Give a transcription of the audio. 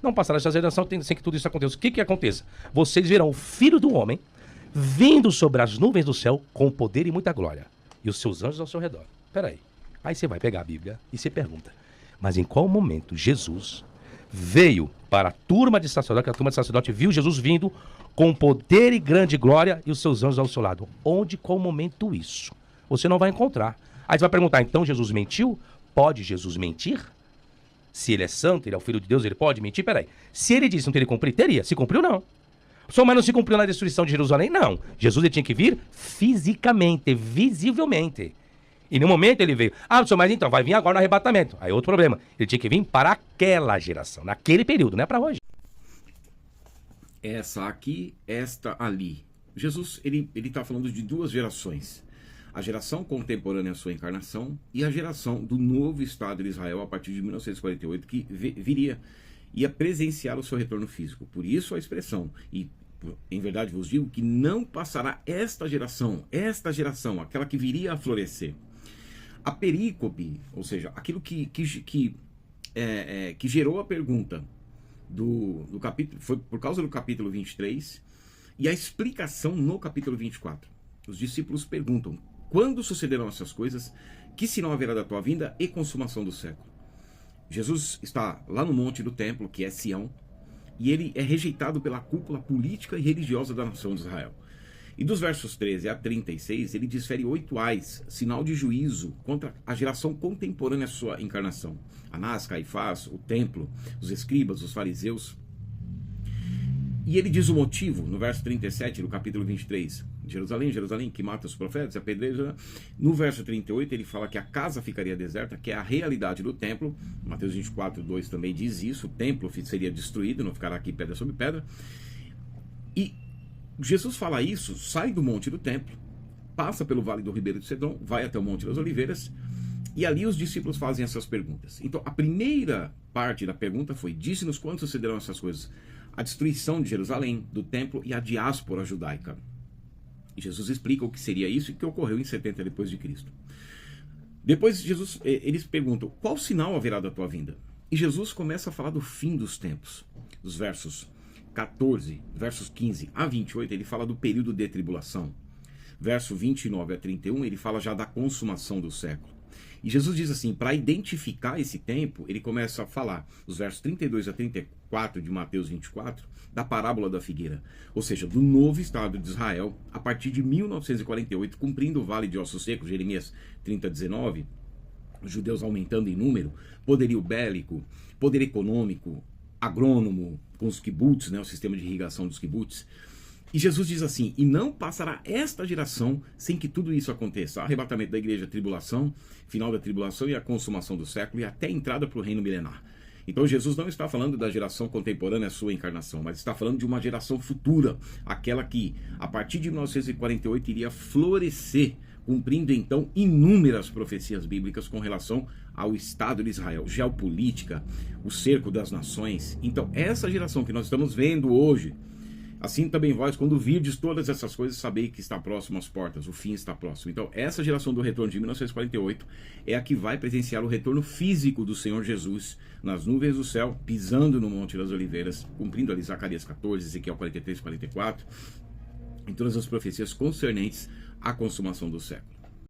Não passará essa geração sem que tudo isso aconteça. O que que aconteça? Vocês verão o Filho do Homem vindo sobre as nuvens do céu com poder e muita glória. E os seus anjos ao seu redor. Peraí. Aí você vai pegar a Bíblia e você pergunta, mas em qual momento Jesus veio para a turma de sacerdote, que a turma de sacerdote viu Jesus vindo com poder e grande glória e os seus anjos ao seu lado? Onde, qual momento isso? Você não vai encontrar. Aí você vai perguntar, então Jesus mentiu? Pode Jesus mentir? Se ele é santo, ele é o Filho de Deus, ele pode mentir? Peraí. Se ele disse não teria cumprido, teria. Se cumpriu, não. Só mas não se cumpriu na destruição de Jerusalém? Não. Jesus ele tinha que vir fisicamente, visivelmente. E no momento ele veio. Ah, senhor, mas então vai vir agora no arrebatamento. Aí outro problema. Ele tinha que vir para aquela geração, naquele período, não é para hoje. Essa aqui, esta ali. Jesus, ele está falando de duas gerações. A geração contemporânea à sua encarnação e a geração do novo Estado de Israel a partir de 1948, que ia presenciar o seu retorno físico. Por isso a expressão, e em verdade vos digo que não passará esta geração, aquela que viria a florescer. A perícope, ou seja, aquilo que gerou a pergunta do capítulo, foi por causa do capítulo 23 e a explicação no capítulo 24. Os discípulos perguntam, quando sucederão essas coisas? Que sinal haverá da tua vinda e consumação do século? Jesus está lá no monte do templo, que é Sião, e ele é rejeitado pela cúpula política e religiosa da nação de Israel. E dos versos 13 a 36, ele desfere 8 ais, sinal de juízo contra a geração contemporânea à sua encarnação. Anás, Caifás, o templo, os escribas, os fariseus. E ele diz o motivo, no verso 37 do capítulo 23. Jerusalém, Jerusalém, que mata os profetas, apedreja. No verso 38, ele fala que a casa ficaria deserta, que é a realidade do templo. Mateus 24, 2 também diz isso. O templo seria destruído, não ficará aqui pedra sobre pedra. E Jesus fala isso, sai do monte do templo, passa pelo vale do Ribeiro de Cedron, vai até o Monte das Oliveiras, e ali os discípulos fazem essas perguntas. Então, a primeira parte da pergunta foi, disse-nos quando sucederão essas coisas? A destruição de Jerusalém, do templo e a diáspora judaica. E Jesus explica o que seria isso e que ocorreu em 70 depois de Cristo. Depois eles perguntam, qual sinal haverá da tua vinda? E Jesus começa a falar do fim dos tempos. Dos versos 14, versos 15 a 28, ele fala do período de tribulação. Verso 29 a 31, ele fala já da consumação do século. E Jesus diz assim, para identificar esse tempo, ele começa a falar, os versos 32 a 34 de Mateus 24, da parábola da figueira, ou seja, do novo Estado de Israel, a partir de 1948, cumprindo o vale de ossos secos, Jeremias 30, 19, os judeus aumentando em número, poderio bélico, poder econômico, agrônomo, com os kibbutz, né, o sistema de irrigação dos kibbutz. E Jesus diz assim, e não passará esta geração sem que tudo isso aconteça. Arrebatamento da igreja, tribulação, final da tribulação e a consumação do século e até a entrada para o reino milenar. Então Jesus não está falando da geração contemporânea à sua encarnação, mas está falando de uma geração futura, aquela que a partir de 1948 iria florescer, cumprindo então inúmeras profecias bíblicas com relação ao Estado de Israel, geopolítica, o cerco das nações. Então essa geração que nós estamos vendo hoje, assim também vós, quando virdes todas essas coisas, sabei que está próximo às portas, o fim está próximo. Então, essa geração do retorno de 1948 é a que vai presenciar o retorno físico do Senhor Jesus nas nuvens do céu, pisando no Monte das Oliveiras, cumprindo ali Zacarias 14, Ezequiel 43, 44, em todas as profecias concernentes à consumação do século.